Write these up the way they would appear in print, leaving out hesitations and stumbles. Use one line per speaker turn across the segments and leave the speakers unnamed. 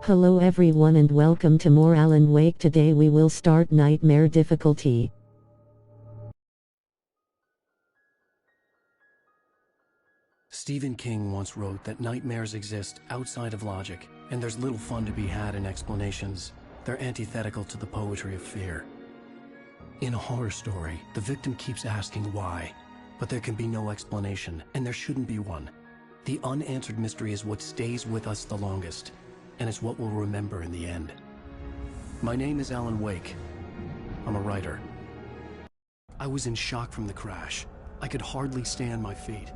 Hello everyone and welcome to more Alan Wake. Today we will start Nightmare difficulty.
Stephen King once wrote that nightmares exist outside of logic, and there's little fun to be had in explanations. They're antithetical to the poetry of fear. In a horror story, the victim keeps asking why, but there can be no explanation, and there shouldn't be one. The unanswered mystery is what stays with us the longest, and it's what we'll remember in the end. My name is Alan Wake. I'm a writer. I was in shock from the crash. I could hardly stay on my feet.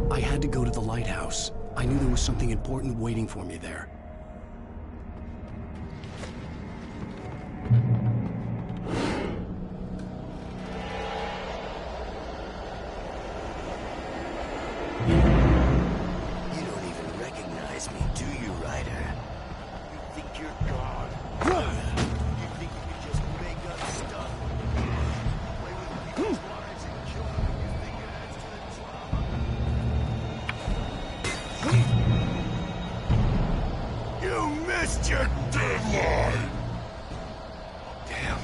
I had to go to the lighthouse. I knew there was something important waiting for me there.
You don't even recognize me, do you, Ryder? You think you're God? You think you can just make up stuff? Play with people's lives and kill them when you think it adds to the drama? You missed your deadline! Damn.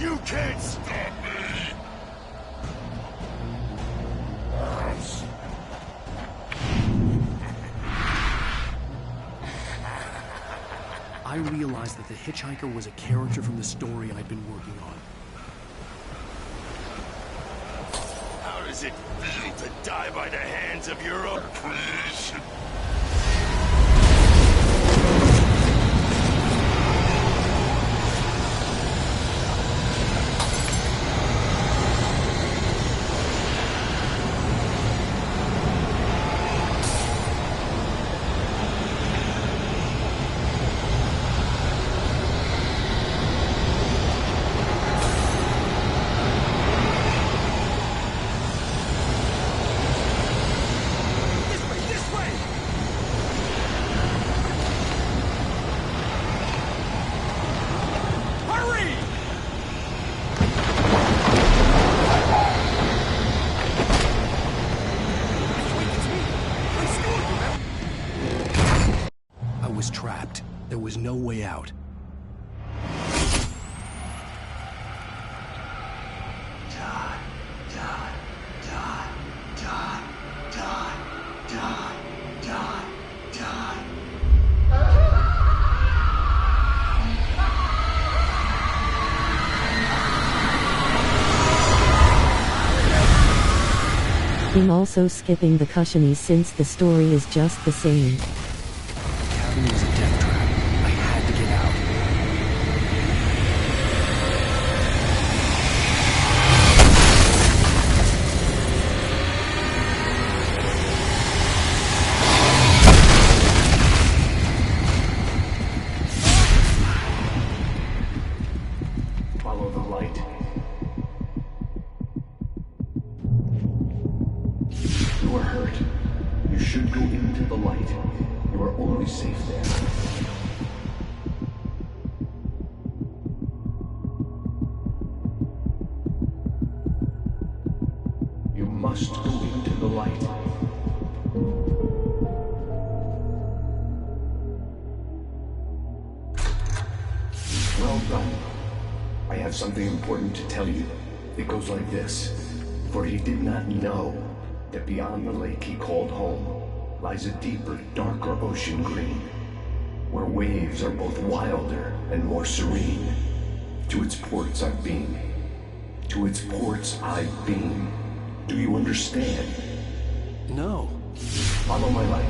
You can't stop me!
I realized that the hitchhiker was a character from the story I'd been working on.
How does it feel to die by the hands of your own creation?
I was trapped. There was no way out.
I'm also skipping the cussionies since the story is just the same.
The cabin was a death trap. I had to get out. Follow the light. You are hurt. You should go into the light. You are only safe there. You must go into the light. Well done. I have something important to tell you. It goes like this. For he did not know that beyond the lake he called home lies a deeper, darker ocean green.
where waves are both wilder and more serene. To its ports I've been. To its ports I've been. Do you understand?
No.
Follow my light.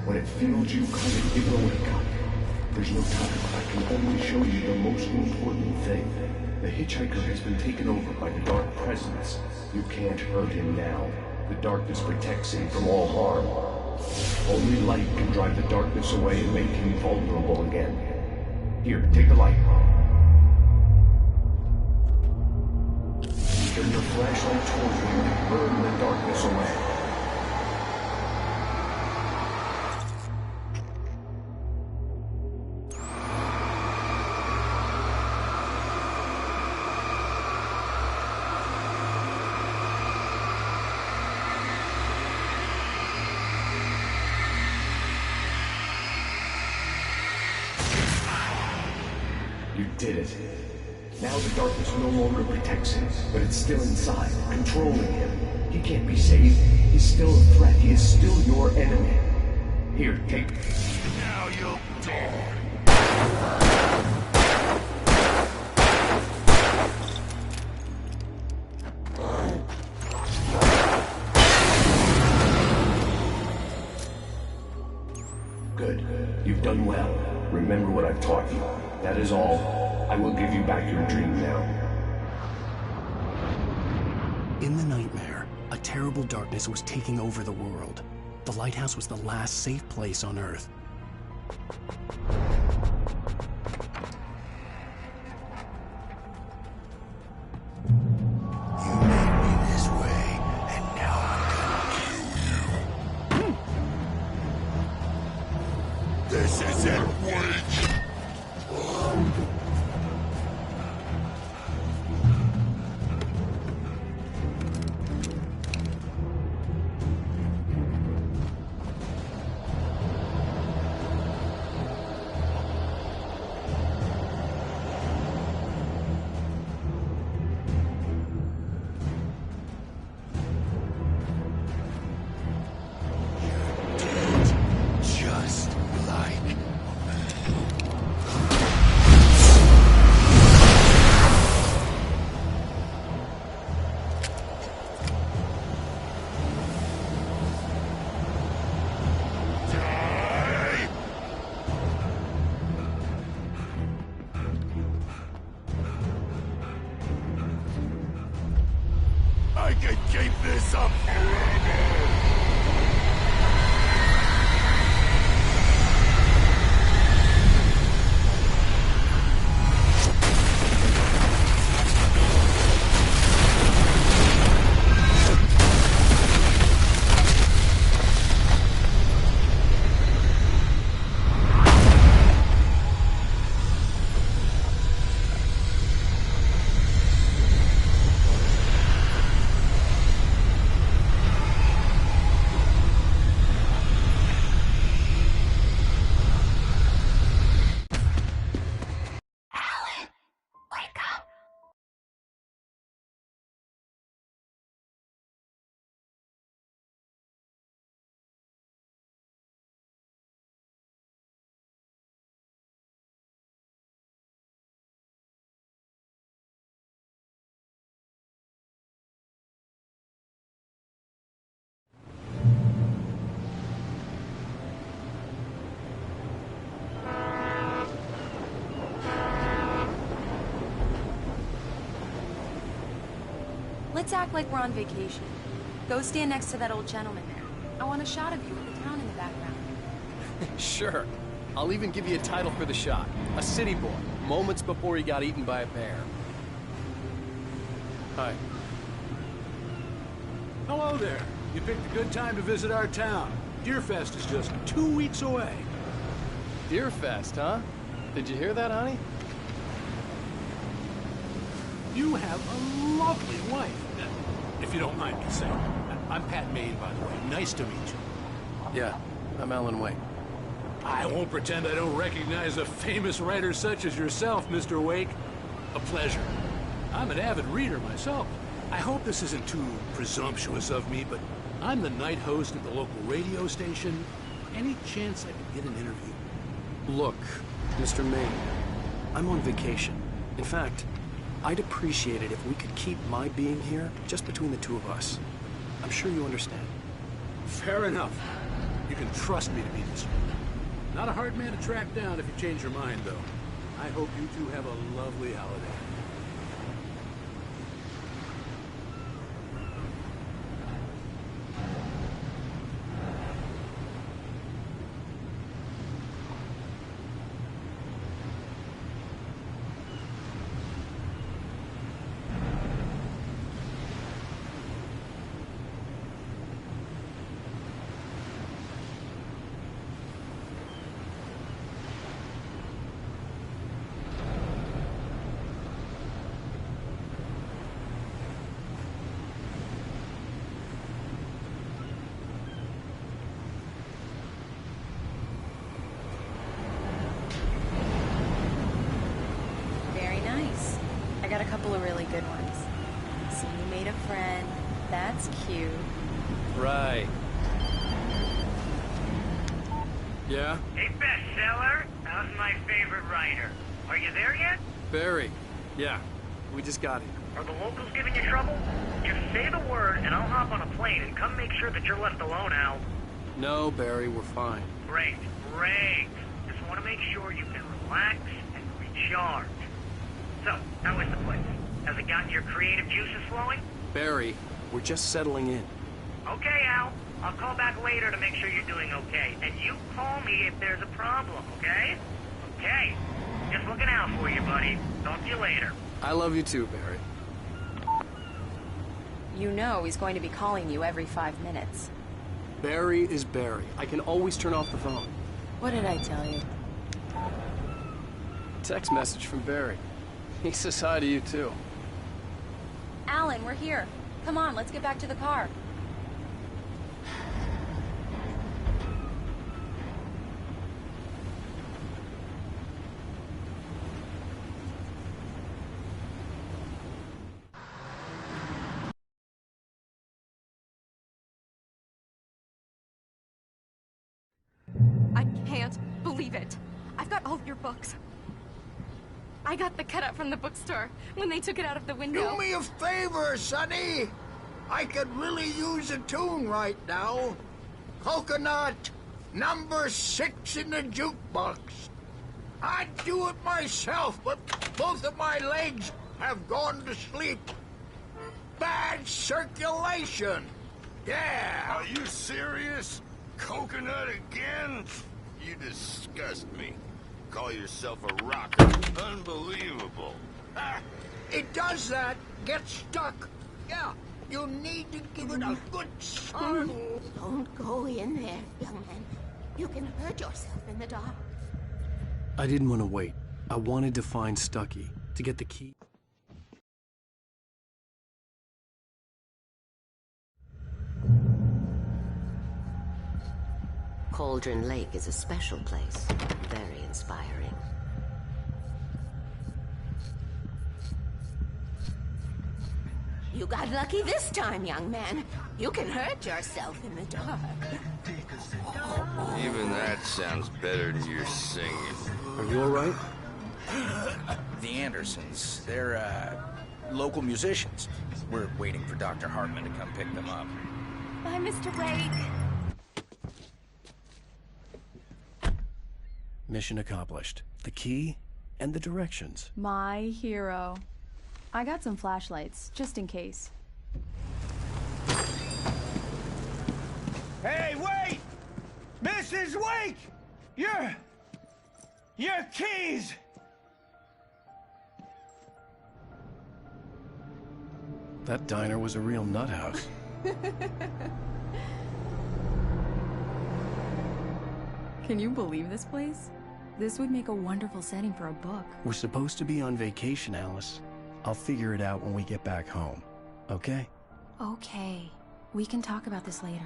When it feels you coming, give it a wake up. There's no time. I can only show you the most important thing. The hitchhiker has been taken over by the dark presence. You can't hurt him now. The darkness protects him from all harm. Only light can drive the darkness away and make him vulnerable again. Here, take the light. Turn your flashlight toward him and burn the darkness away. You did it. Now the darkness no longer protects him, but it's still inside, controlling him. He can't be saved. He's still a threat. He is still your enemy. Here, take...
Now you'll die.
Good. You've done well. Remember what I've taught you. That is all. I will give you back your dream now.
In the nightmare, a terrible darkness was taking over the world. The lighthouse was the last safe place on Earth.
You made me this way, and now I'm gonna kill you. This isn't wait. Just like me. I could keep this up forever!
Let's act like we're on vacation. Go stand next to that old gentleman there. I want a shot of you with the town in the background.
Sure. I'll even give you a title for the shot. A city boy, moments before he got eaten by a bear. Hi.
Hello there. You picked a good time to visit our town. Deerfest is just 2 weeks away.
Deerfest, huh? Did you hear that, honey?
You have a lovely wife. If you don't mind me saying. I'm Pat Maine, by the way. Nice to meet you.
Yeah, I'm Alan Wake.
I won't pretend I don't recognize a famous writer such as yourself, Mr. Wake. A pleasure. I'm an avid reader myself. I hope this isn't too presumptuous of me, but I'm the night host at the local radio station. Any chance I could get an interview?
Look, Mr. Maine, I'm on vacation. In fact, I'd appreciate it if we could keep my being here just between the two of us. I'm sure you understand.
Fair enough. You can trust me to be discreet. Not a hard man to track down if you change your mind, though. I hope you two have a lovely holiday.
I got a couple of really good ones. See, you made a friend. That's cute.
Right. Yeah?
Hey, bestseller. How's my favorite writer? Are you there yet?
Barry. Yeah. We just got here.
Are the locals giving you trouble? Just say the word and I'll hop on a plane and come make sure that you're left alone, Al.
No, Barry, we're fine.
Great, great. Just want to make sure you can relax and recharge. So, how is the place? Has it gotten your creative juices flowing?
Barry, we're just settling in.
Okay, Al. I'll call back later to make sure you're doing okay. And you call me if there's a problem, okay? Okay. Just looking out for you, buddy. Talk to you later.
I love you too, Barry.
You know he's going to be calling you every 5 minutes.
Barry is Barry. I can always turn off the phone.
What did I tell you?
Text message from Barry. He says hi to you too.
Alan, we're here. Come on, let's get back to the car.
I can't believe it. I've got all of your books. I got the cutout from the bookstore when they took it out of the window.
Do me a favor, Sonny. I could really use a tune right now. Coconut, number 6 in the jukebox. I'd do it myself, but both of my legs have gone to sleep. Bad circulation. Yeah.
Are you serious? Coconut again? You disgust me. Call yourself a rocker. Unbelievable.
It does that. Get stuck. Yeah, you need to give it a good sun.
Don't go in there, young man. You can hurt yourself in the dark.
I didn't want to wait. I wanted to find Stucky, to get the key.
Cauldron Lake is a special place. Very inspiring. You got lucky this time, young man. You can hurt yourself in the dark.
Even that sounds better than your singing.
Are you all right?
The Andersons, they're, local musicians. We're waiting for Dr. Hartman to come pick them up.
Bye, Mr. Wake.
Mission accomplished. The key and the directions.
My hero. I got some flashlights, just in case.
Hey, wait! Mrs. Wake! Your keys!
That diner was a real nut house.
Can you believe this place? This would make a wonderful setting for a book.
We're supposed to be on vacation, Alice. I'll figure it out when we get back home. Okay?
Okay. We can talk about this later.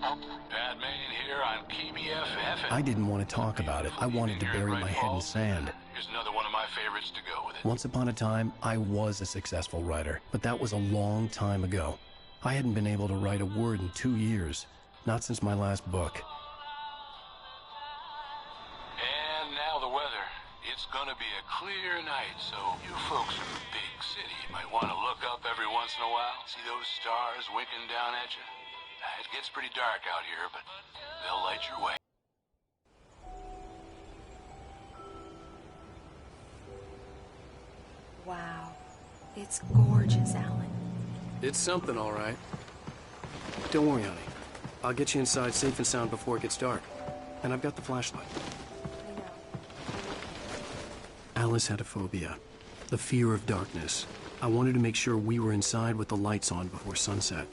Pat Main here on KBFF.
I didn't want to talk about it. I wanted to bury my head in sand.
Here's another one of my favorites to go with it.
Once upon a time, I was a successful writer, but that was a long time ago. I hadn't been able to write a word in 2 years, not since my last book.
And now the weather. It's gonna be a clear night, so you folks in the big city might want to look up every once in a while, see those stars winking down at you. It gets pretty dark out here, but they'll light your way.
Wow. It's gorgeous, Alan.
It's something, all right. Don't worry, honey. I'll get you inside safe and sound before it gets dark. And I've got the flashlight. Alice had a phobia. The fear of darkness. I wanted to make sure we were inside with the lights on before sunset.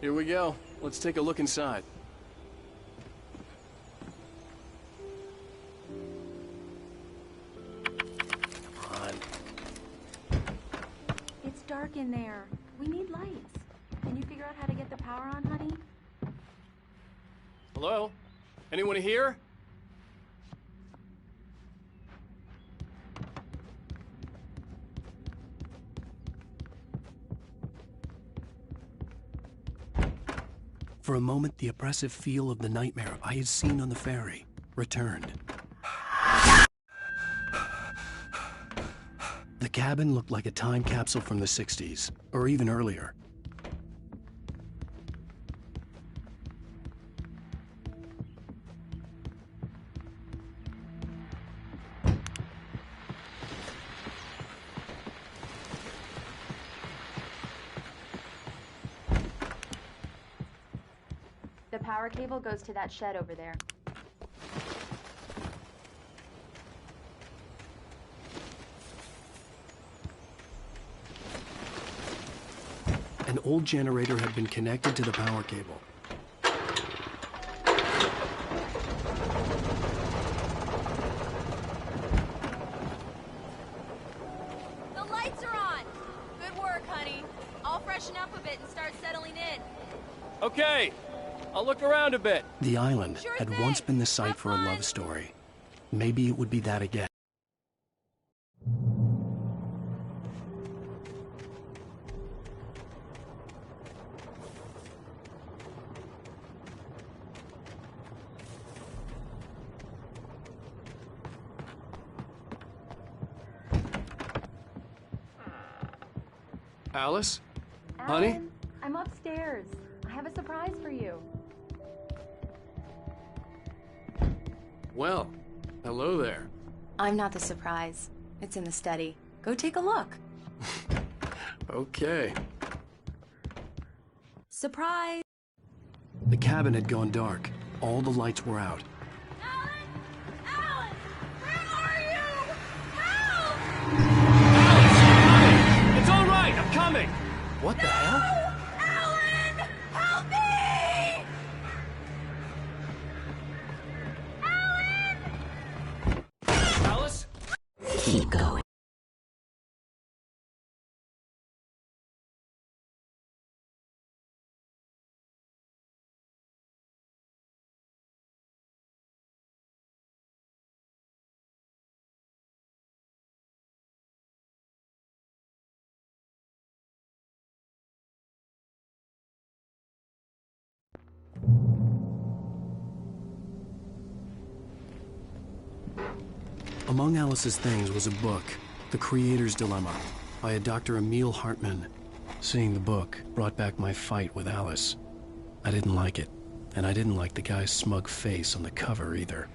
Here we go. Let's take a look inside. Come on.
It's dark in there. We need lights. Can you figure out how to get the power on, honey?
Hello? Anyone here? For a moment, the oppressive feel of the nightmare I had seen on the ferry returned. The cabin looked like a time capsule from the 60s, or even earlier.
The power cable goes to that shed over there.
An old generator had been connected to the power cable.
The lights are on! Good work, honey. I'll freshen up a bit and start settling in.
Okay, I'll look around a bit. The island
Sure
had
thing.
once been the site
Have
for a
fun.
love story. Maybe it would be that again. Alice? Honey?
Alan, I'm upstairs. I have a surprise for you.
Well, hello there.
I'm not the surprise. It's in the study. Go take a look.
Okay.
Surprise!
The cabin had gone dark. All the lights were out.
Alan! Where are you? Help!
It's all right, I'm coming! What the hell?
Alan! Help me!
Alice?
Keep going.
Among Alice's things was a book, The Creator's Dilemma, by a Dr. Emil Hartman. Seeing the book brought back my fight with Alice. I didn't like it, and I didn't like the guy's smug face on the cover either.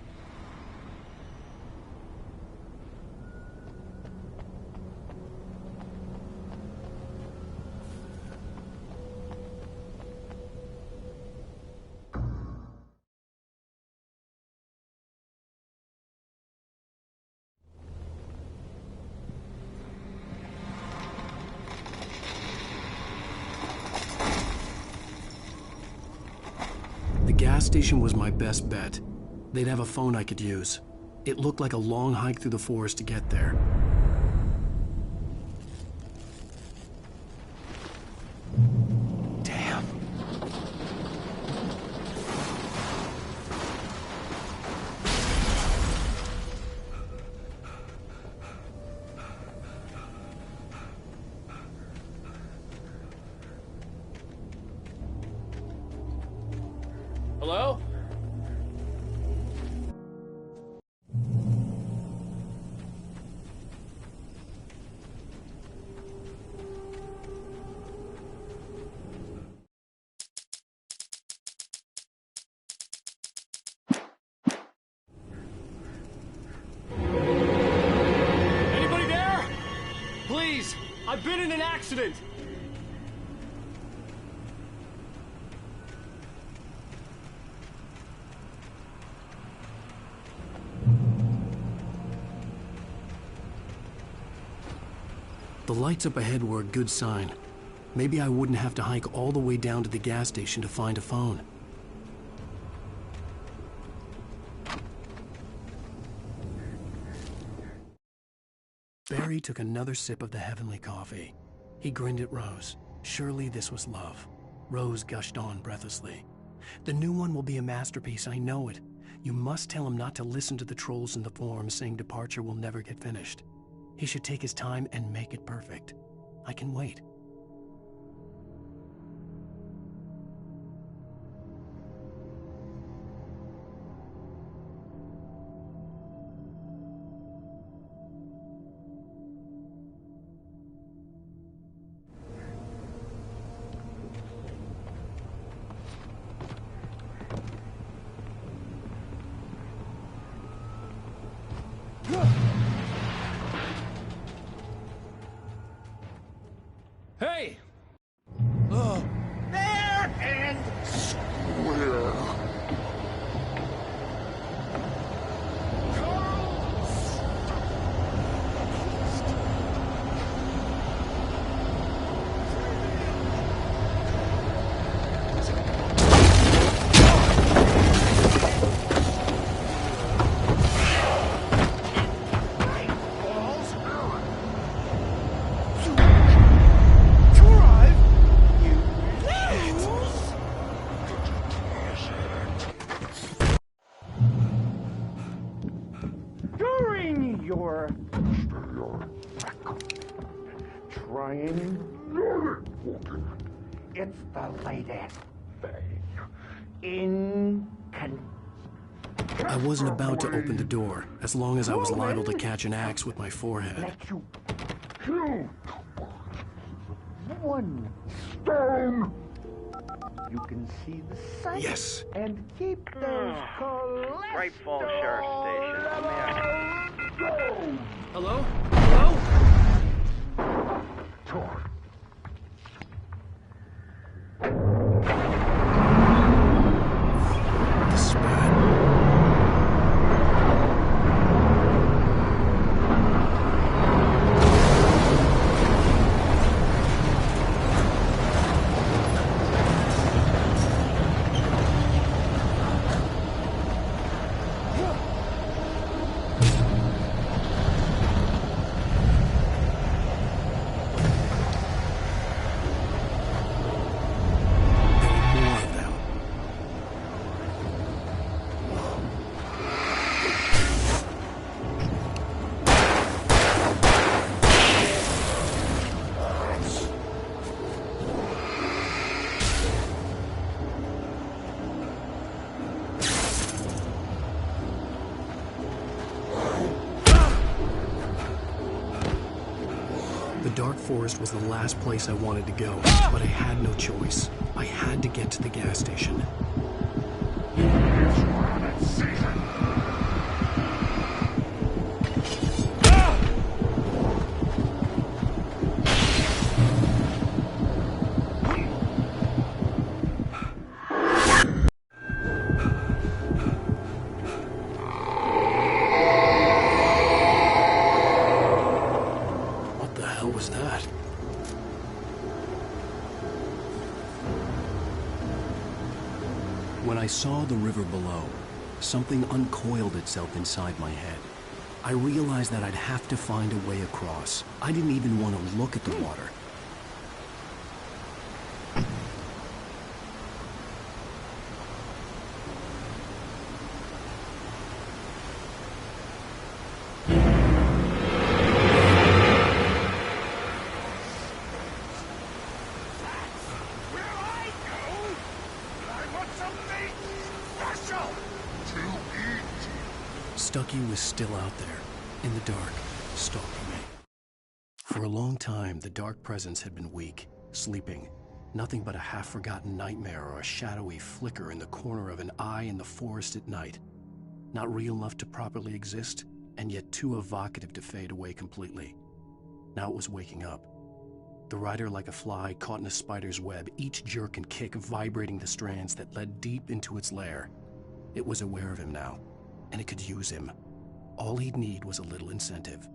The gas station was my best bet. They'd have a phone I could use. It looked like a long hike through the forest to get there. Damn.
Hello?
Anybody there? Please, I've been in an accident.
The lights up ahead were a good sign. Maybe I wouldn't have to hike all the way down to the gas station to find a phone. Barry took another sip of the heavenly coffee. He grinned at Rose. Surely this was love. Rose gushed on breathlessly. The new one will be a masterpiece, I know it. You must tell him not to listen to the trolls in the forums saying departure will never get finished. He should take his time and make it perfect. I can wait.
Hey!
There and square. During your trying, it's the latest thing in
I wasn't about to open the door, as long as I was liable to catch an axe with my forehead.
let you kill one stone. You can see the sight.
Yes.
And keep those cholesterol
Great Falls Sheriff Station. Let me out.
levels.
Hello? Hello?
The spat. The dark forest was the last place I wanted to go, but I had no choice. I had to get to the gas station. What the hell was that? When I saw the river below, something uncoiled itself inside my head. I realized that I'd have to find a way across. I didn't even want to look at the water. Stucky was still out there, in the dark, stalking me. For a long time, the dark presence had been weak, sleeping. Nothing but a half-forgotten nightmare or a shadowy flicker in the corner of an eye in the forest at night. Not real enough to properly exist, and yet too evocative to fade away completely. Now it was waking up. The rider like a fly caught in a spider's web, each jerk and kick vibrating the strands that led deep into its lair. It was aware of him now, and it could use him. All he'd need was a little incentive.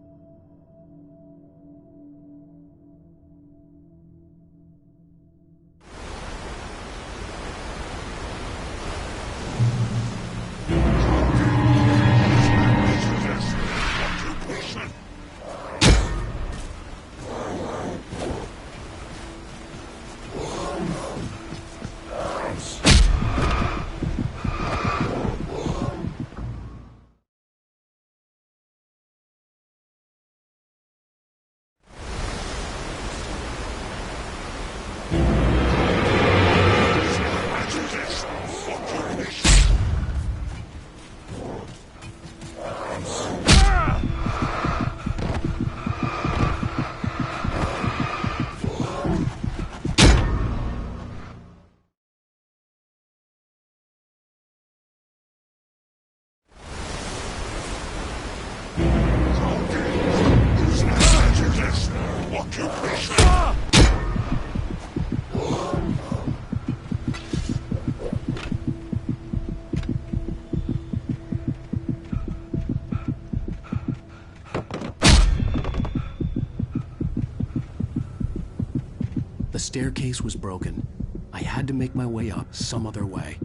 The staircase was broken. I had to make my way up some other way.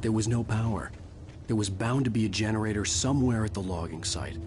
There was no power. There was bound to be a generator somewhere at the logging site.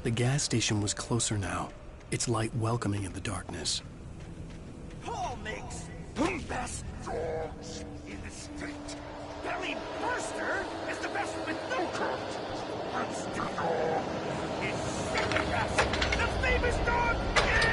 The gas station was closer now, its light welcoming in the darkness.
Paul makes the best dogs in the state. Belly Burster is the best with no coat. Monster Dog is second best. The famous dog is...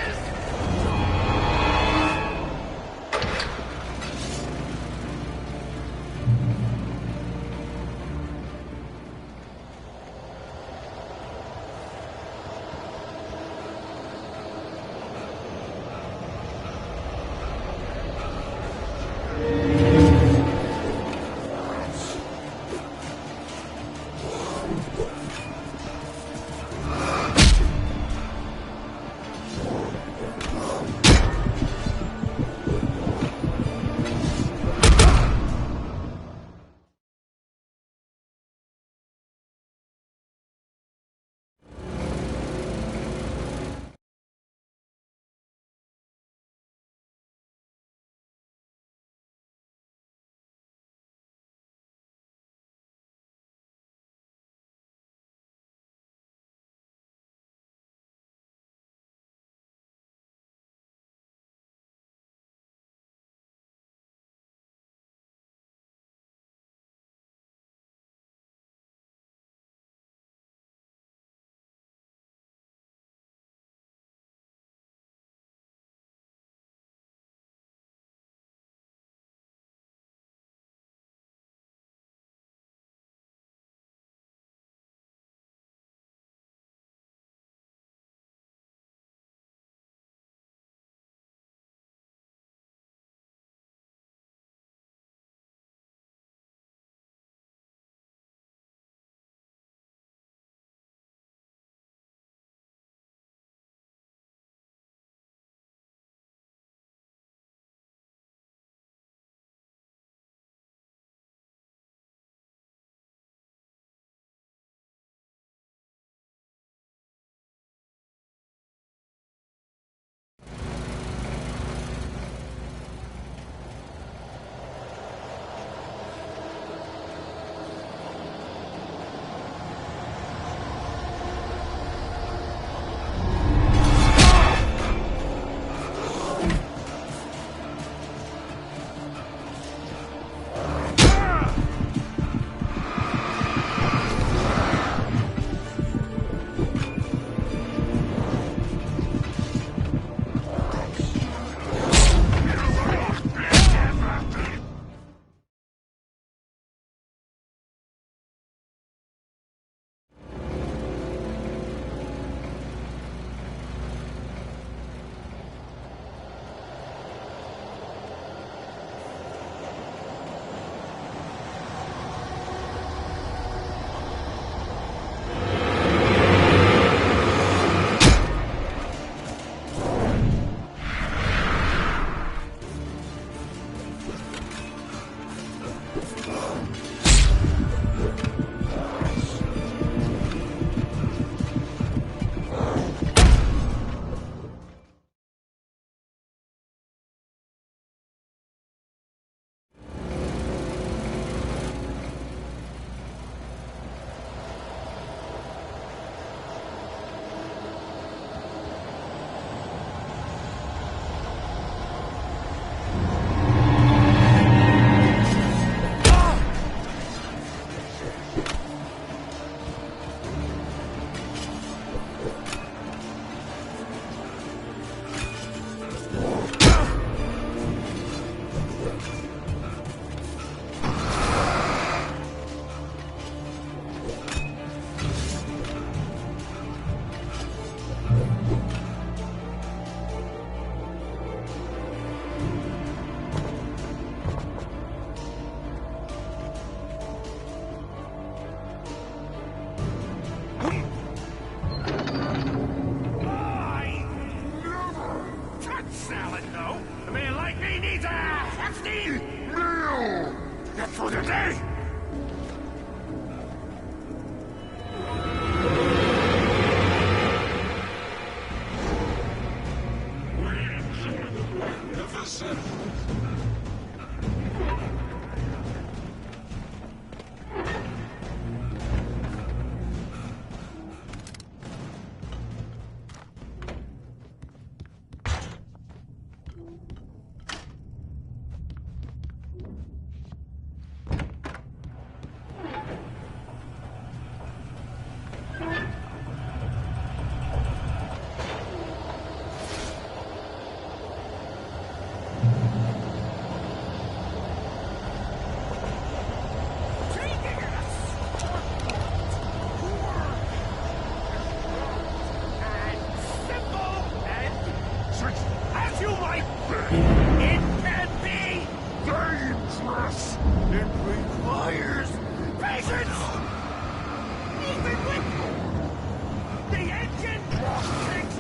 for the day! It can be dangerous. It requires patience. Even with the engine takes.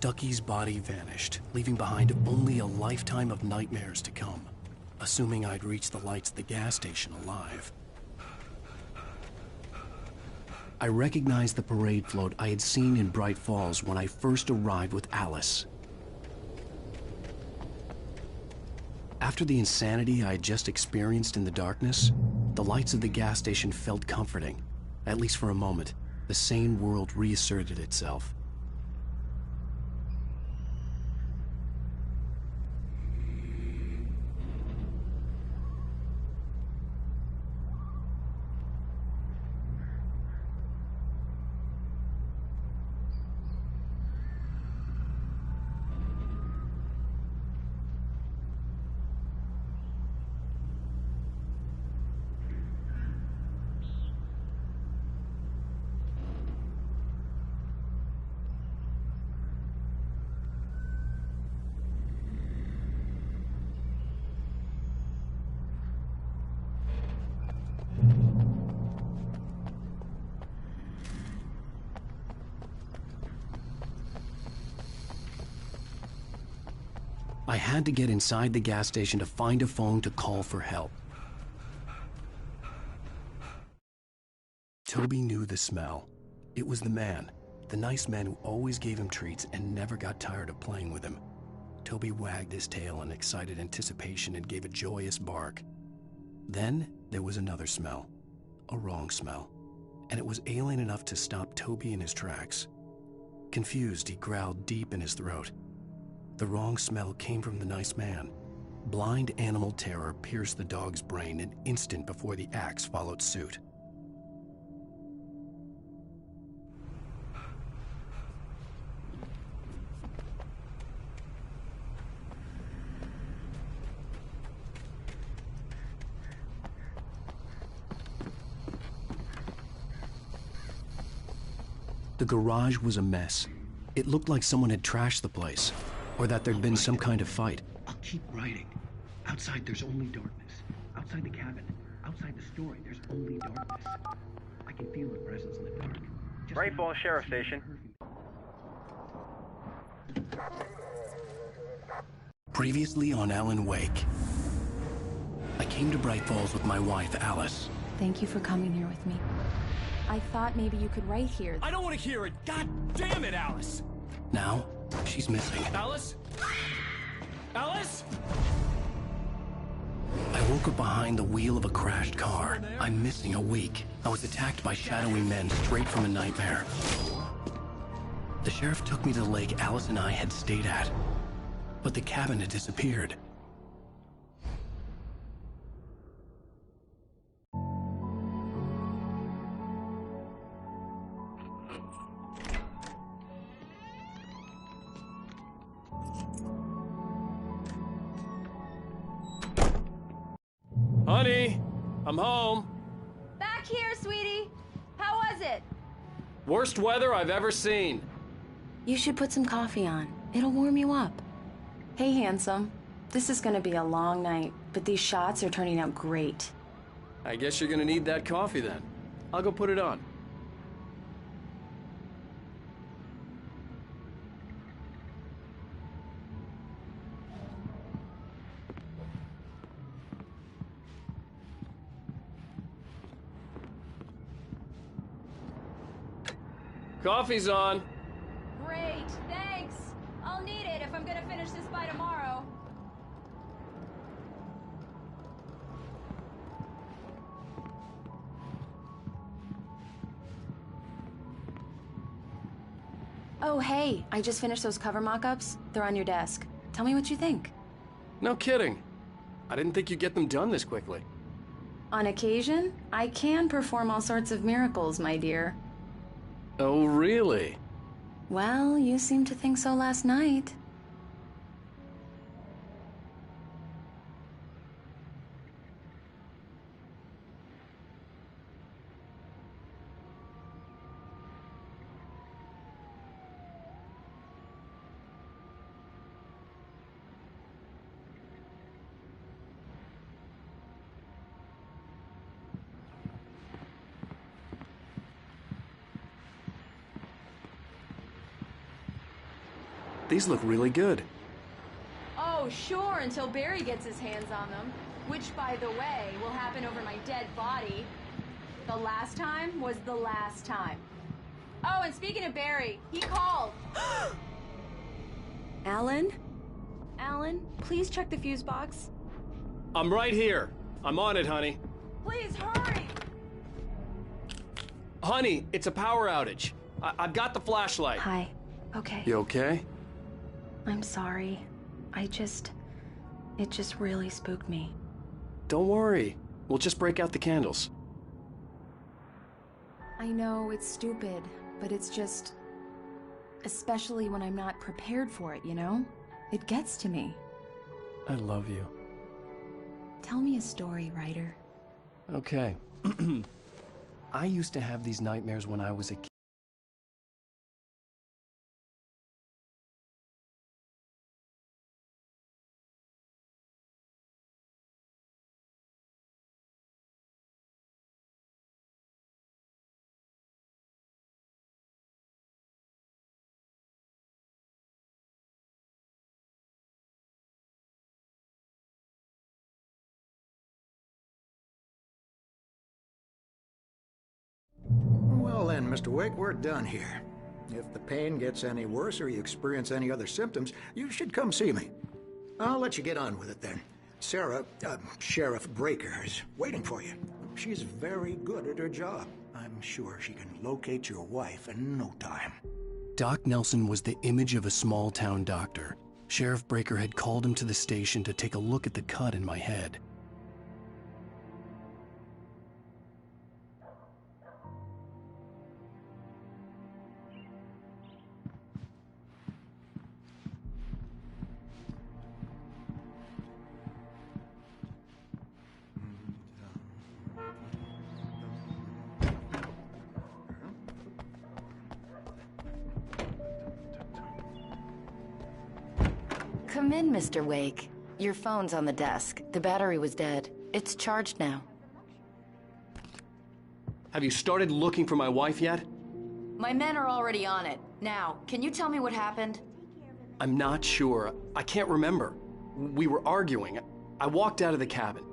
Stucky's body vanished, leaving behind only a lifetime of nightmares to come, assuming I'd reached the lights at the gas station alive. I recognized the parade float I had seen in Bright Falls when I first arrived with Alice. After the insanity I had just experienced in the darkness, the lights of the gas station felt comforting. At least for a moment, the sane world reasserted itself. I had to get inside the gas station to find a phone to call for help. Toby knew the smell. It was the man, the nice man who always gave him treats and never got tired of playing with him. Toby wagged his tail in excited anticipation and gave a joyous bark. Then there was another smell, a wrong smell, and it was alien enough to stop Toby in his tracks. Confused, he growled deep in his throat. The wrong smell came from the nice man. Blind animal terror pierced the dog's brain an instant before the axe followed suit. The garage was a mess. It looked like someone had trashed the place, or that there'd been some kind of fight.
I'll keep writing. Outside, there's only darkness. Outside the cabin, outside the story, there's only darkness. I can feel the presence in the dark.
Bright Falls Sheriff Station.
Previously on Alan Wake. I came to Bright Falls with my wife, Alice.
Thank you for coming here with me. I thought maybe you could write here.
I don't want to hear it! God damn it, Alice!
Now, she's missing.
Alice? Alice?
I woke up behind the wheel of a crashed car. I'm missing a week. I was attacked by shadowy men straight from a nightmare. The sheriff took me to the lake Alice and I had stayed at. But the cabin had disappeared.
Honey, I'm home.
Back here, sweetie. How was it?
Worst weather I've ever seen.
You should put some coffee on. It'll warm you up. Hey, handsome. This is gonna be a long night, but these shots are turning out great.
I guess you're gonna need that coffee then. I'll go put it on. Coffee's on.
Great, thanks. I'll need it if I'm gonna finish this by tomorrow.
Oh, hey, I just finished those cover mock-ups. They're on your desk. Tell me what you think.
No kidding. I didn't think you'd get them done this quickly.
On occasion, I can perform all sorts of miracles, my dear.
Oh, really?
Well, you seemed to think so last night.
These look really good.
Oh, sure, until Barry gets his hands on them. Which, by the way, will happen over my dead body. The last time was the last time. Oh, and speaking of Barry, he called.
Alan?
Alan, please check the fuse box.
I'm right here. I'm on it, honey.
Please, hurry!
Honey, it's a power outage. I've got the flashlight.
Hi. Okay.
You okay?
I'm sorry. It just really spooked me.
Don't worry. We'll just break out the candles.
I know it's stupid, but it's just... especially when I'm not prepared for it, you know? It gets to me.
I love you.
Tell me a story, writer.
Okay. I used to have these nightmares when I was a kid.
Well then, Mr. Wake, we're done here. If the pain gets any worse or you experience any other symptoms, you should come see me. I'll let you get on with it then. Sarah, Sheriff Breaker, is waiting for you. She's very good at her job. I'm sure she can locate your wife in no time.
Doc Nelson was the image of a small-town doctor. Sheriff Breaker had called him to the station to take a look at the cut in my head.
Come in, Mr. Wake. Your phone's on the desk. The battery was dead. It's charged now.
Have you started looking for my wife yet?
My men are already on it. Now, can you tell me what happened?
I'm not sure. I can't remember. We were arguing. I walked out of the cabin.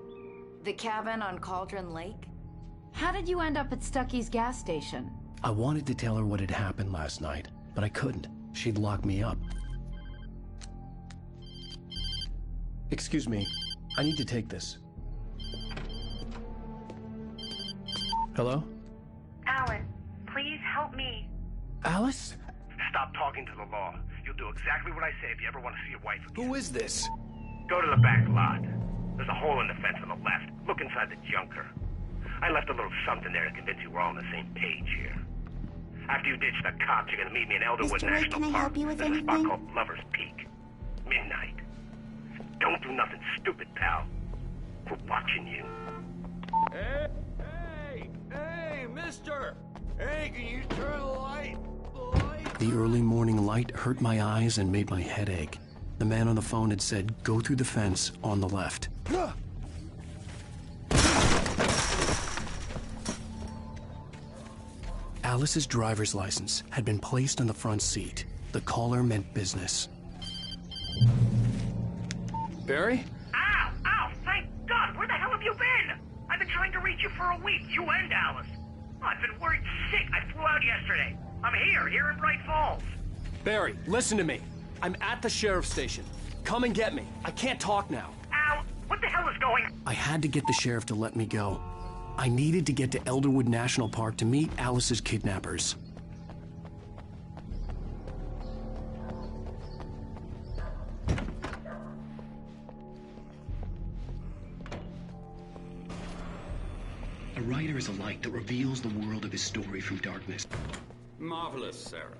The cabin on Cauldron Lake? How did you end up at Stucky's gas station?
I wanted to tell her what had happened last night, but I couldn't. She'd lock me up. Excuse me. I need to take this. Hello?
Alan, please help me.
Alice?
Stop talking to the law. You'll do exactly what I say if you ever want to see your wife again.
Who is this?
Go to the back lot. There's a hole in the fence on the left. Look inside the junker. I left a little something there to convince you we're all on the same page here. After you ditch the cops, you're gonna meet me in Elderwood
Mr. Wake,
National
can I
Park.
help you with
There's a spot
anything?
called Lover's Peak. Midnight. Don't do nothing stupid, pal. We're watching you.
Hey, mister! Hey, can you turn the light?
The early morning light hurt my eyes and made my head ache. The man on the phone had said, go through the fence on the left. Alice's driver's license had been placed on the front seat. The caller meant business. Barry?
Ow! Ow! Thank God! Where the hell have you been? I've been trying to reach you for a week, you and Alice. I've been worried sick. I flew out yesterday. I'm here in Bright Falls.
Barry, listen to me. I'm at the sheriff's station. Come and get me. I can't talk now.
Ow! What the hell is going on?
I had to get the sheriff to let me go. I needed to get to Elderwood National Park to meet Alice's kidnappers. A writer is a light that reveals the world of his story from darkness.
Marvelous, Sarah.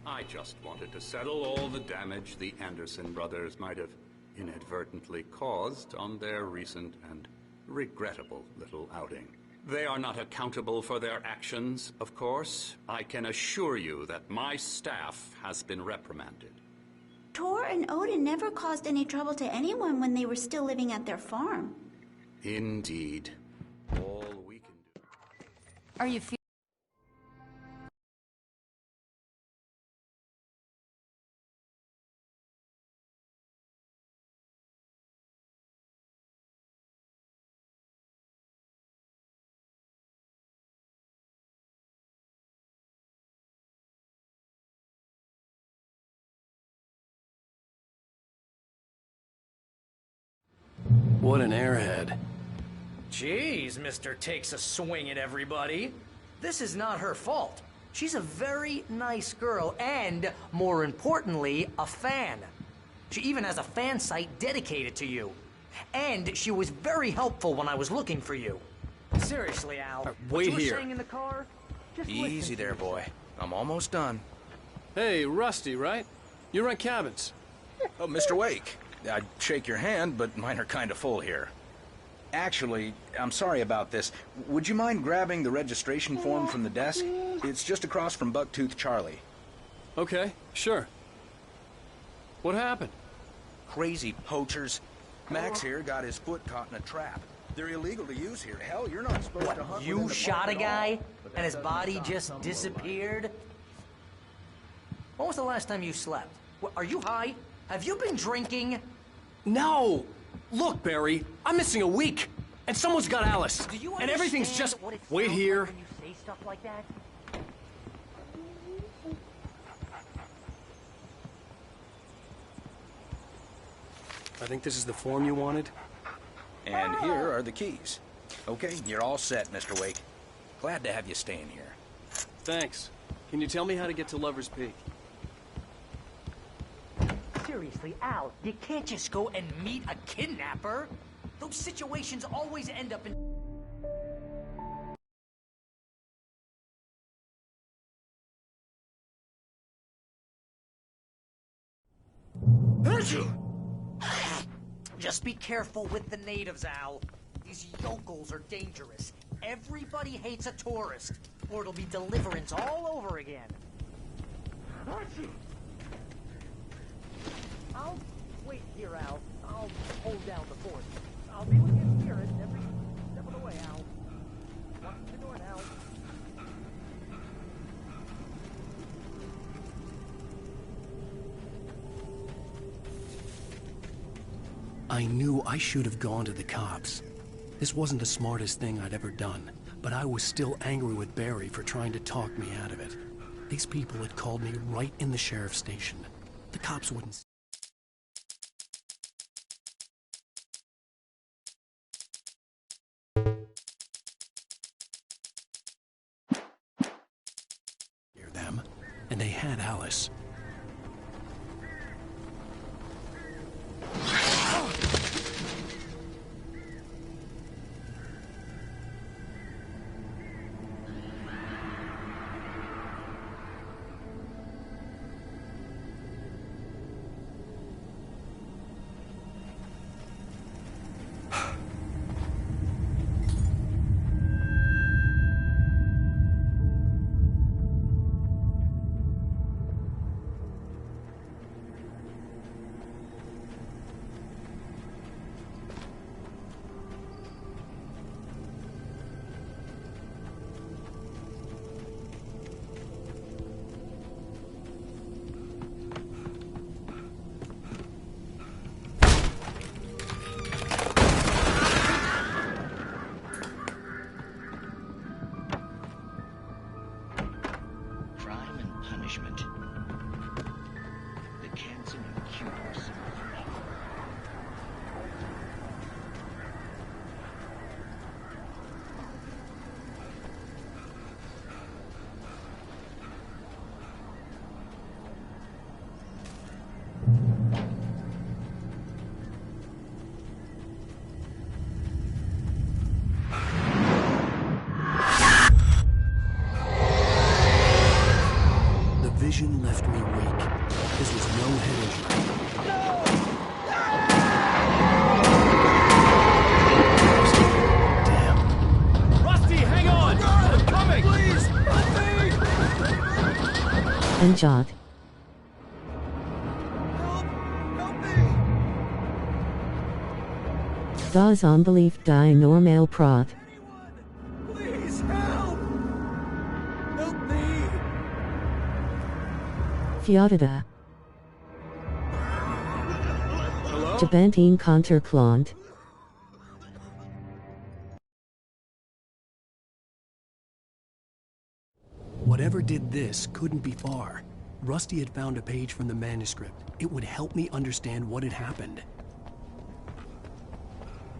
I just wanted to settle all the damage the Anderson brothers might have inadvertently caused on their recent and regrettable little outing. They are not accountable for their actions, of course. I can assure you that my staff has been reprimanded.
Tor and Odin never caused any trouble to anyone when they were still living at their farm.
Indeed. All we can do.
Are you
What an airhead.
Jeez, Mr. Takes a swing at everybody. This is not her fault. She's a very nice girl and, more importantly, a fan. She even has a fan site dedicated to you. And she was very helpful when I was looking for you. Seriously, Al.
Wait
what you were
here.
saying in the car? Just
Easy
listen
there,
to
boy. I'm almost done.
Hey, Rusty, right? You rent cabins.
Oh, Mr. Wake. I'd shake your hand, but mine are kind of full here. Actually, I'm sorry about this. Would you mind grabbing the registration form from the desk? It's just across from Bucktooth Charlie.
Okay, sure. What happened?
Crazy poachers. Max here got his foot caught in a trap. They're illegal to use here. Hell, you're not supposed to hunt
You
within the
shot
park
a
at all.
guy, and his body just disappeared? When was the last time you slept? Are you high? Have you been drinking?
No! Look, Barry, I'm missing a week, and someone's got Alice.
Do you
and everything's
understand
just...
what it
Wait
sounds
here.
like when you say stuff like that?
I think this is the form you wanted.
And here are the keys. Okay, you're all set, Mr. Wake. Glad to have you staying here.
Thanks. Can you tell me how to get to Lover's Peak?
Seriously, Al, you can't just go and meet a kidnapper. Those situations always end up in... Just be careful with the natives, Al. These yokels are dangerous. Everybody hates a tourist, or it'll be deliverance all over again. Al, wait here, Al. I'll hold down the fort. I'll be with you in spirit every step of the way, Al. Walk through the door now.
I knew I should have gone to the cops. This wasn't the smartest thing I'd ever done, but I was still angry with Barry for trying to talk me out of it. These people had called me right in the sheriff's station. The cops wouldn't... hear them, and they had Alice. Vision left me weak. This was no head injury. Damn.
Rusty, hang on! I'm coming! Please!
And Jot. Das Unbelief die normal Prot.
Please help! Help me!
Fiatada. Jabentine Konterklant.
Whatever did this couldn't be far. Rusty had found a page from the manuscript. It would help me understand what had happened.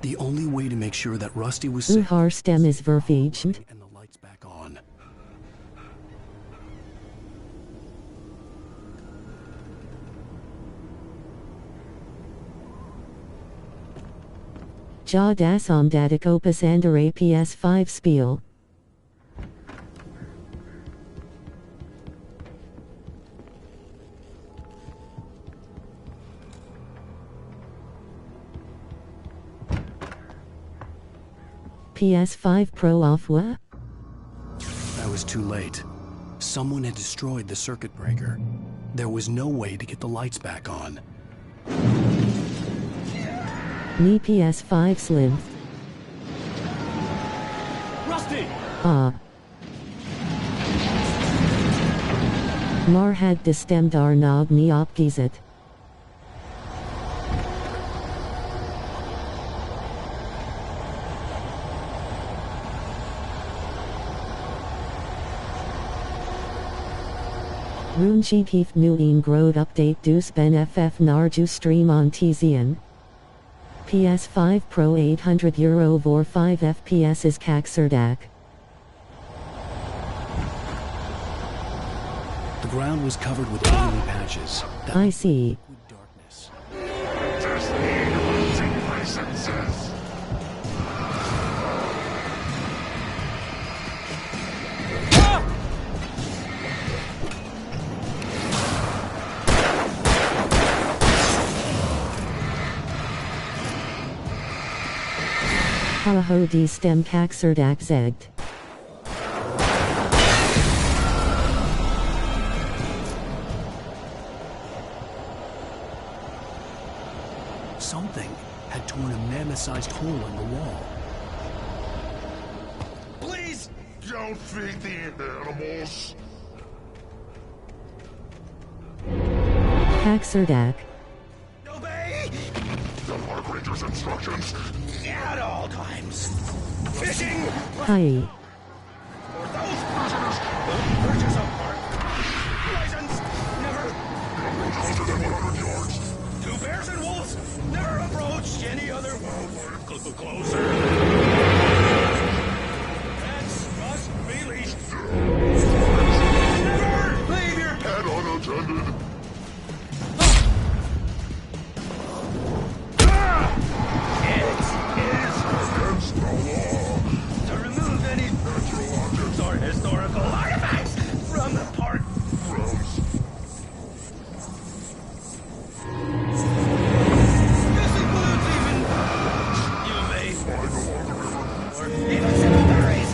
The only way to make sure that Rusty was safe...
Uhar stem is verfegend.
...and the lights back on.
Ja das Omdatic Opus Ander APS5 Spiel. PS5 Pro Afwa?
I was too late. Someone had destroyed the circuit breaker. There was no way to get the lights back on.
Ni PS5 Slim.
Rusty!
Mar had destemd ar nog ni opgizet. Runchi Keef nu een grode update dus ben ff narju stream on Tizian. PS5 Pro €800 voor 5 FPS is kakserdak.
The ground was covered with enemy patches.
I see.
Darkness.
Haho die stem kakserdak zegt.
man-sized hole in the wall.
Please! Don't feed the animals!
Haxerdak.
Obey! The Park Ranger's instructions at all times. Fishing!
Hi.
For those prisoners who purchase a park license, never approach 100 yards. Two bears and wolves never approach any other wildlife closer. Pets must be leashed. Never leave your pet unattended. Against the law to remove any natural objects or historical artifacts from the park grounds. This includes even you may find along the river or even cemeteries.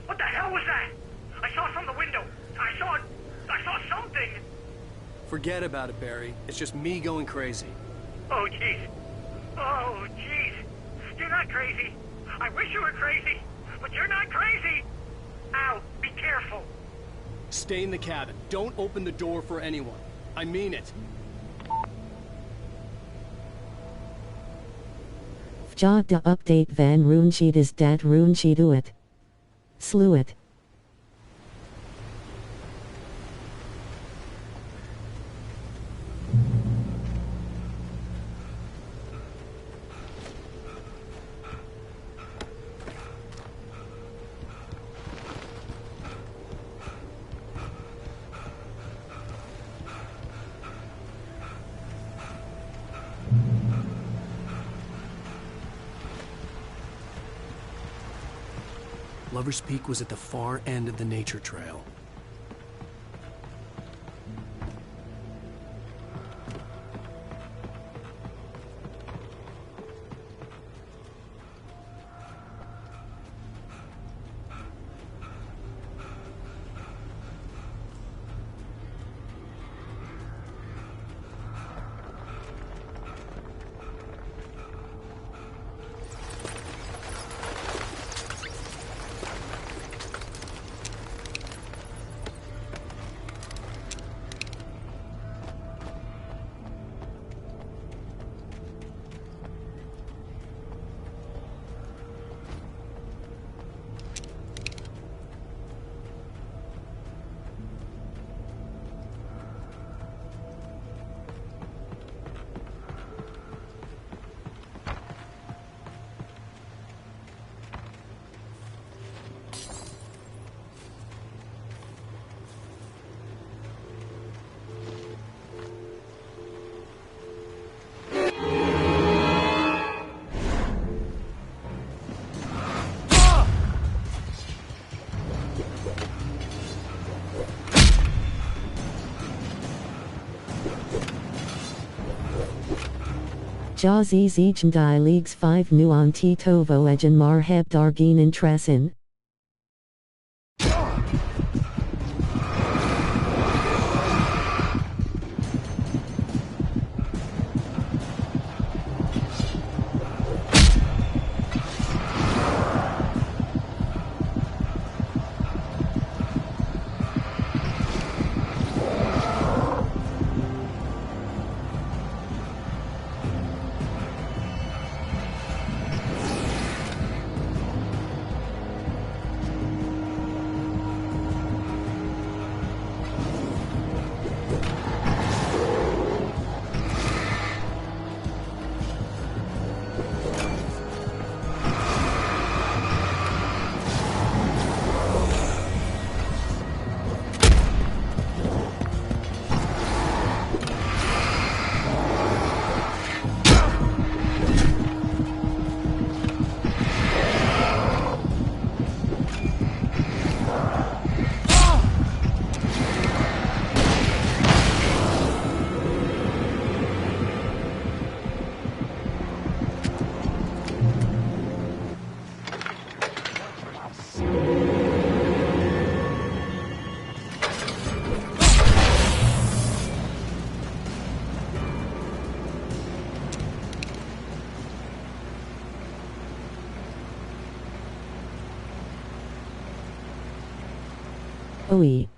What the hell was that? I saw from the window. I saw something.
Forget about it, Barry. It's just me going crazy.
Oh, jeez. Oh, jeez. You're not crazy. I wish you were crazy, but you're not crazy. Ow, be careful.
Stay in the cabin. Don't open the door for anyone. I mean it.
Vja de update van Roonsheet is dat Roonsheet uit. Slew it.
Lover's Peak was at the far end of the nature trail.
Jazi Zijndai Leagues 5 Nuan Titovo Ejan Marheb Dargin Intresin. Oi.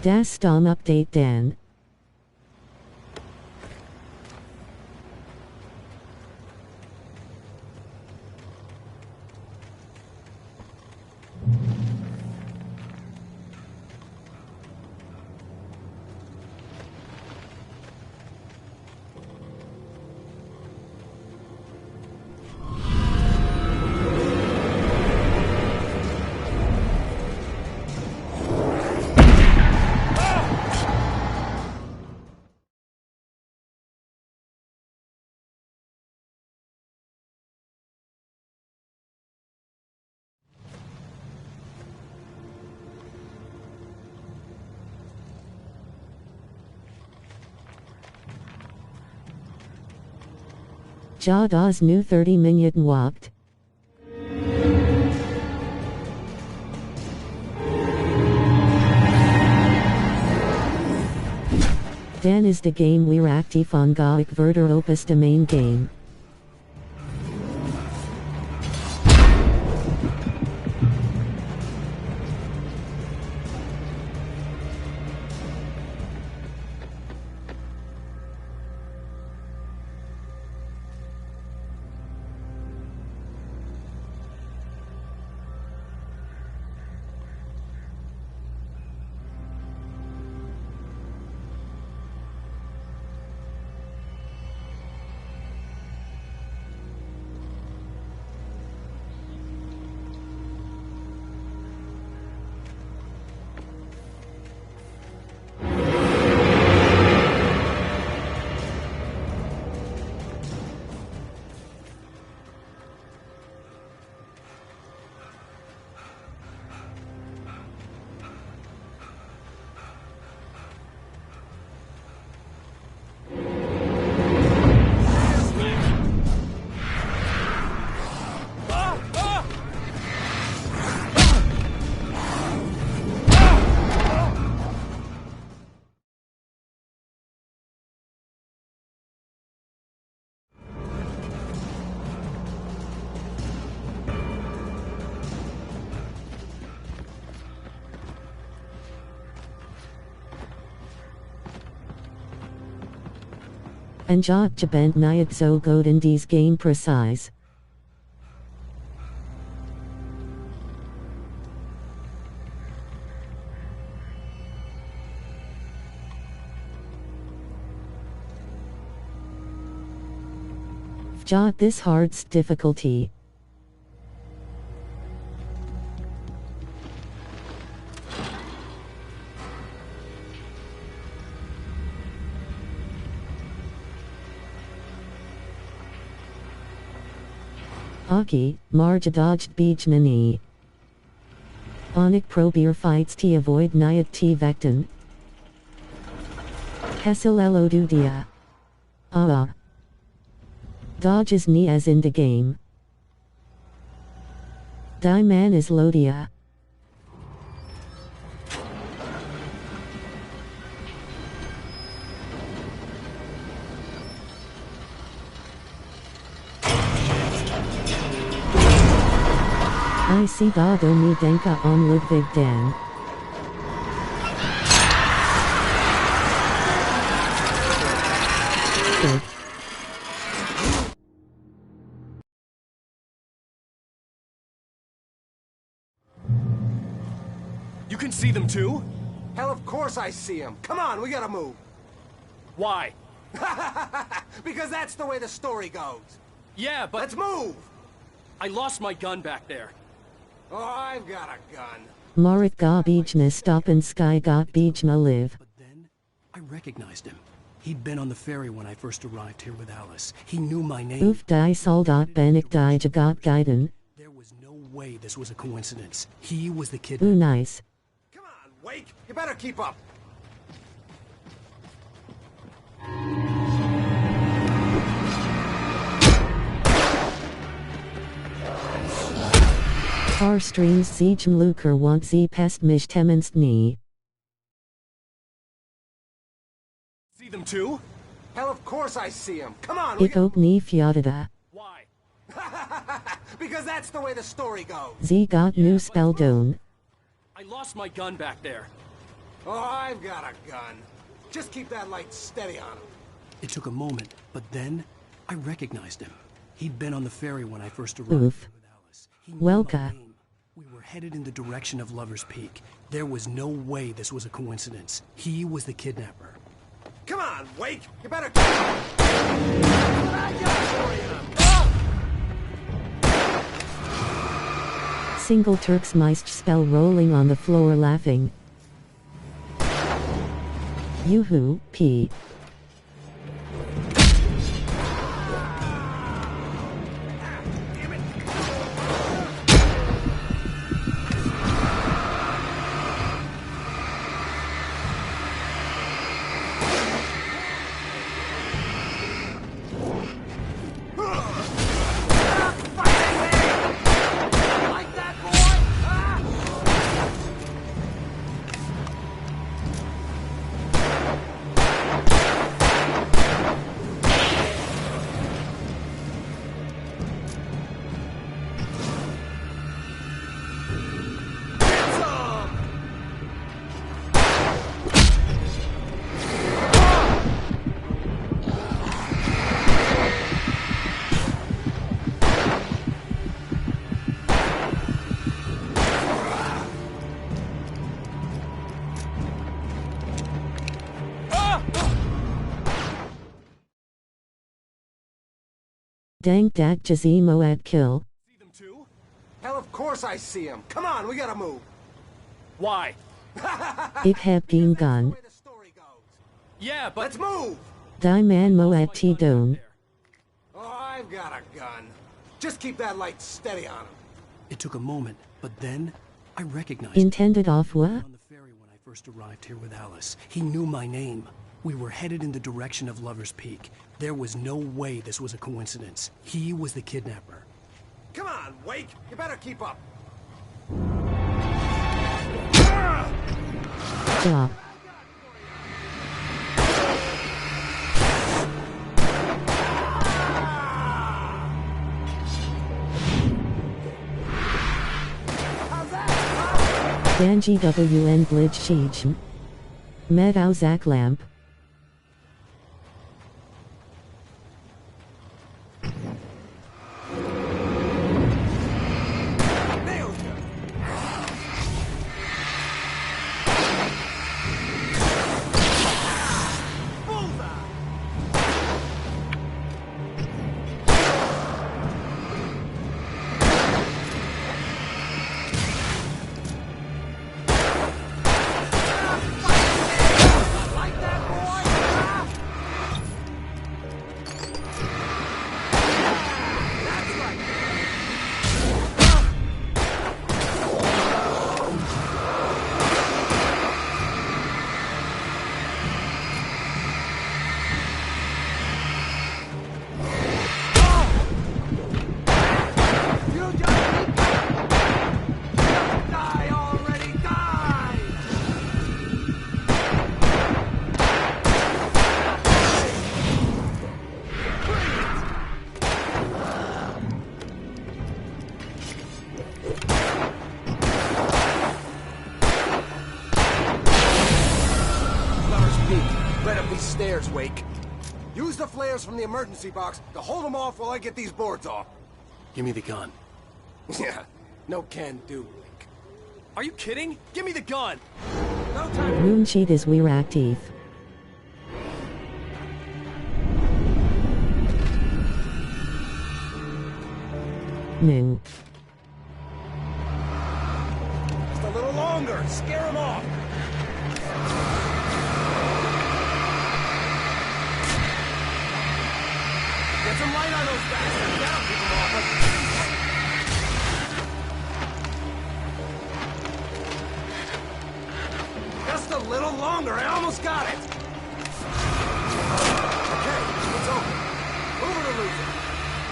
Das Stom Update Dan. Ja das new 30 Minuten Wacht. Dan is the game we're active on Gaik Verder Opus the main game. En ja bent niet zo goed in deze game precies. Ja this hard's difficulty. Aki, Marge dodged beach nani. Onik probeer fights to avoid Nyat T vecton. Hessel elodudia. Dodges ni as in the game. Die man is lodia. I see dado mi denka on Ludwig Dan. Good.
You can see them too?
Hell, of course I see them. Come on, we gotta move.
Why?
Because that's the way the story goes.
Yeah, but...
Let's move!
I lost my gun back there.
Oh, I've got a gun.
Marit ga bijna stoppen sky got bijna live.
But then, I recognized him. He'd been on the ferry when I first arrived here with Alice. He knew my name.
Oef die soldat ben ik die jagat guiden.
There was no way this was a coincidence. He was the kid.
Ooh nice.
Come on, Wake! You better keep up!
Tar streams siegen Luker want sie pest mich temenst nie.
See them too?
Hell, of course I see them. Come on, we
Ik ook nie fjadada.
Why?
Because that's the way the story goes.
Z got new Skull.drain.
I lost my gun back there.
Oh, I've got a gun. Just keep that light steady on him.
It took a moment, but then I recognized him. He'd been on the ferry when I first arrived.
Oof. Welka.
We were headed in the direction of Lover's Peak. There was no way this was a coincidence. He was the kidnapper.
Come on, Wake! You better...
Single Turksmeist spell rolling on the floor laughing. Yoo-hoo, P. Dank dat Jazimo at kill.
See them too? Hell, of course I see him. Come on, we gotta move.
Why?
Ik heb geen gun.
Yeah, but...
Let's move!
Die man mo at T-Done.
Oh, I've got a gun. Just keep that light steady on him.
It took a moment, but then I recognized him.
Intended off what?
On the ferry when I first arrived here with Alice. He knew my name. We were headed in the direction of Lover's Peak. There was no way this was a coincidence. He was the kidnapper.
Come on, Wake! You better keep up.
Drop. Dan GWN Blitz Sheech. Med Zach Lamp.
Stairs, Wake. Use the flares from the emergency box to hold them off while I get these boards off.
Give me the gun.
Yeah, no can do, Wake.
Are you kidding? Give me the gun!
No time.
Rune sheet is we're active. No.
Just a little longer. Scare them off. Get some light on those bastards. That'll keep them off. Just a little longer. I almost got it. Okay, it's open. Move it or lose it.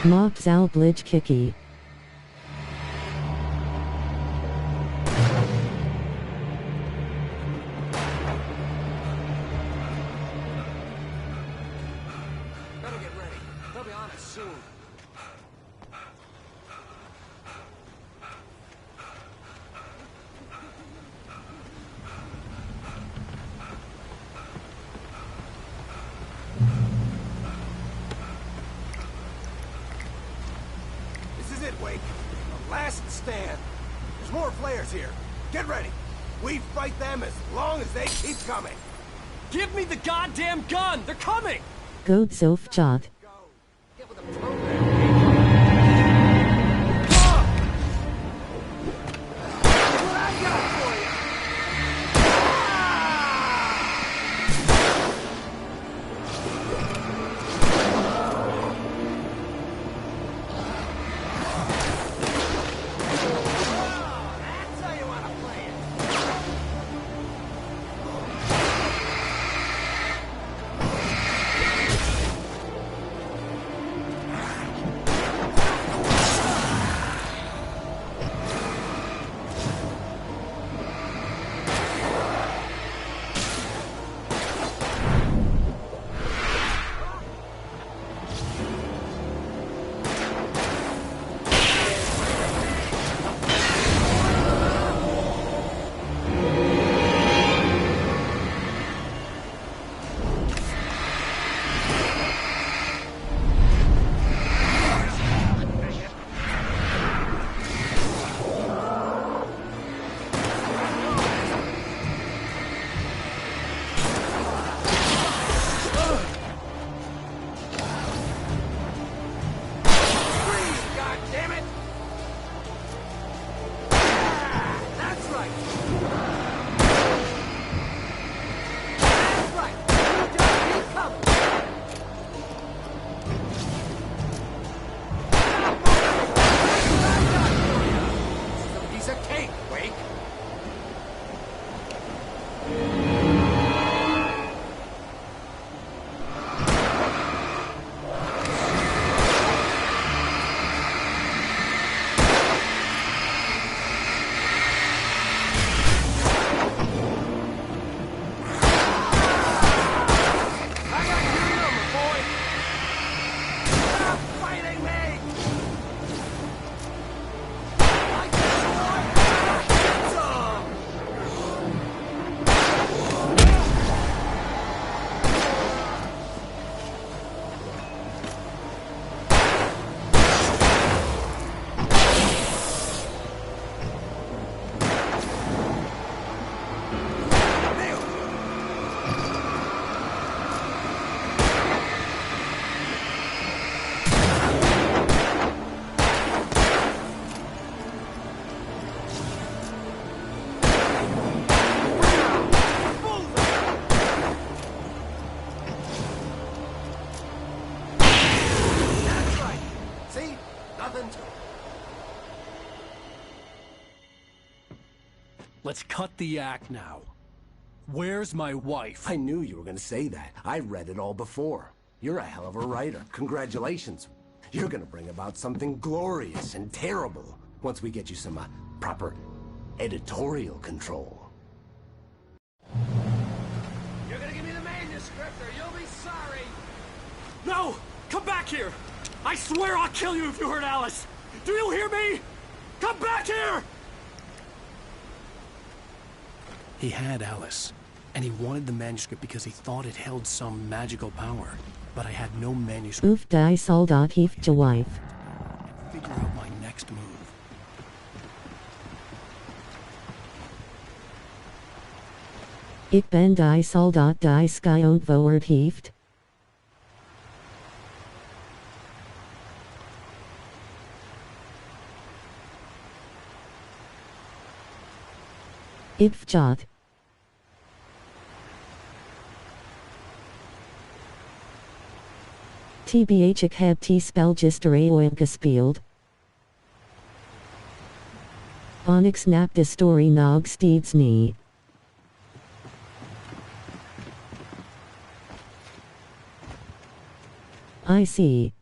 Mock Zal Blitz Kiki.
last stand. There's more flares here. Get ready. We fight them as long as they keep coming.
Give me the goddamn gun! They're coming!
Go Zofjot.
Get with the program. What I got for you? That's how you want to play it.
Let's cut the act now. Where's my wife?
I knew you were gonna say that. I read it all before. You're a hell of a writer. Congratulations. You're gonna bring about something glorious and terrible once we get you some proper editorial control.
You're gonna give me the manuscript or you'll be sorry.
No! Come back here! I swear I'll kill you if you hurt Alice! Do you hear me? Come back here!
He had Alice, and he wanted the manuscript because he thought it held some magical power. But I had no manuscript.
Oof die soldat heeft je wife.
Figure out my next move.
Ik ben die soldat die sky ontwoord heeft. Ipfjot. TBH ik heb die spelgister ooit gespeeld. Onyx nap de story nog steeds niet. I see.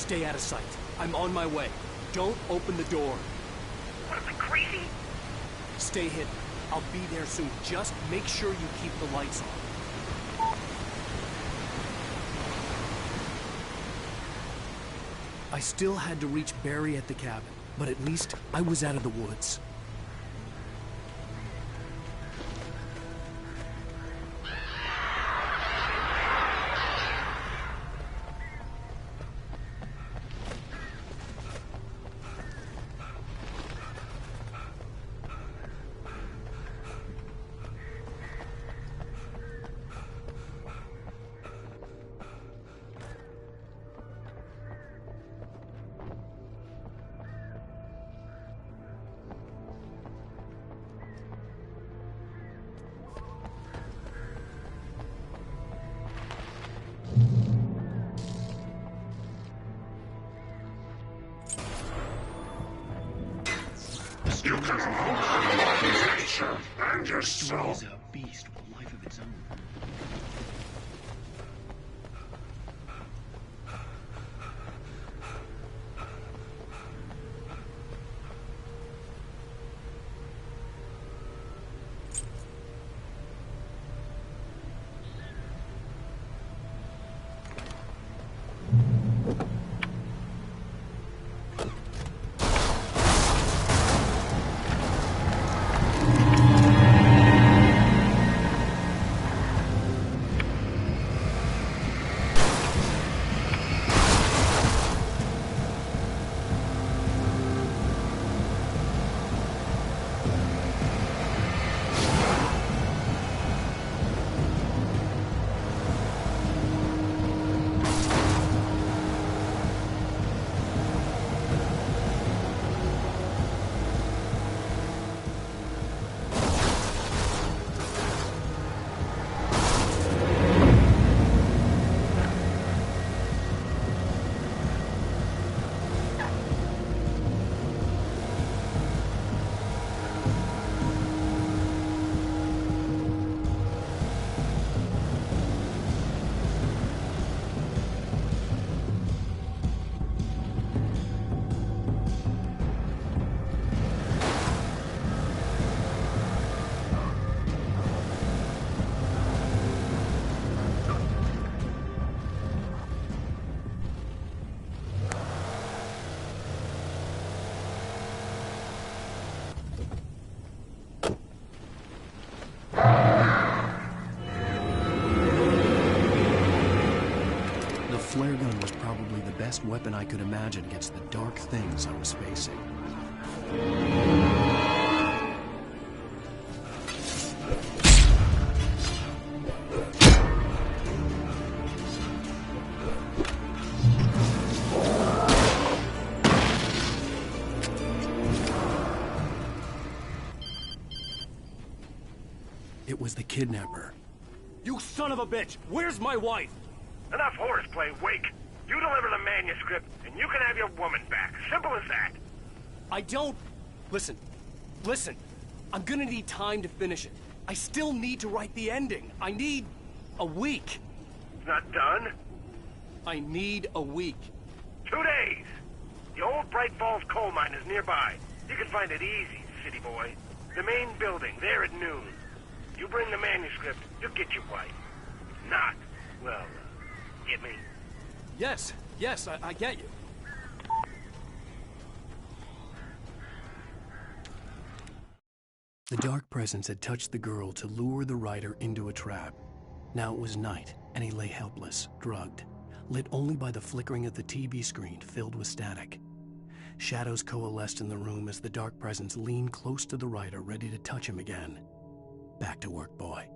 Stay out of sight. I'm on my way. Don't open the door.
What, am I crazy?
Stay hidden. I'll be there soon. Just make sure you keep the lights on. I still had to reach Barry at the cabin, but at least I was out of the woods.
You can harm nature and yourself.
Is a beast with a life of its own. The flare gun was probably the best weapon I could imagine against the dark things I was facing. It was the kidnapper.
You son of a bitch! Where's my wife?
Enough horseplay, Wake. You deliver the manuscript, and you can have your woman back. Simple as that.
I don't... Listen. I'm gonna need time to finish it. I still need to write the ending. I need a week.
It's not done?
I need a week.
2 days. The old Bright Falls coal mine is nearby. You can find it easy, city boy. The main building, there at noon. You bring the manuscript, you'll get your wife. If not, well, get me?
Yes, I get you. The dark presence had touched the girl to lure the writer into a trap. Now it was night, and he lay helpless, drugged, lit only by the flickering of the TV screen filled with static. Shadows coalesced in the room as the dark presence leaned close to the writer, ready to touch him again. Back to work, boy.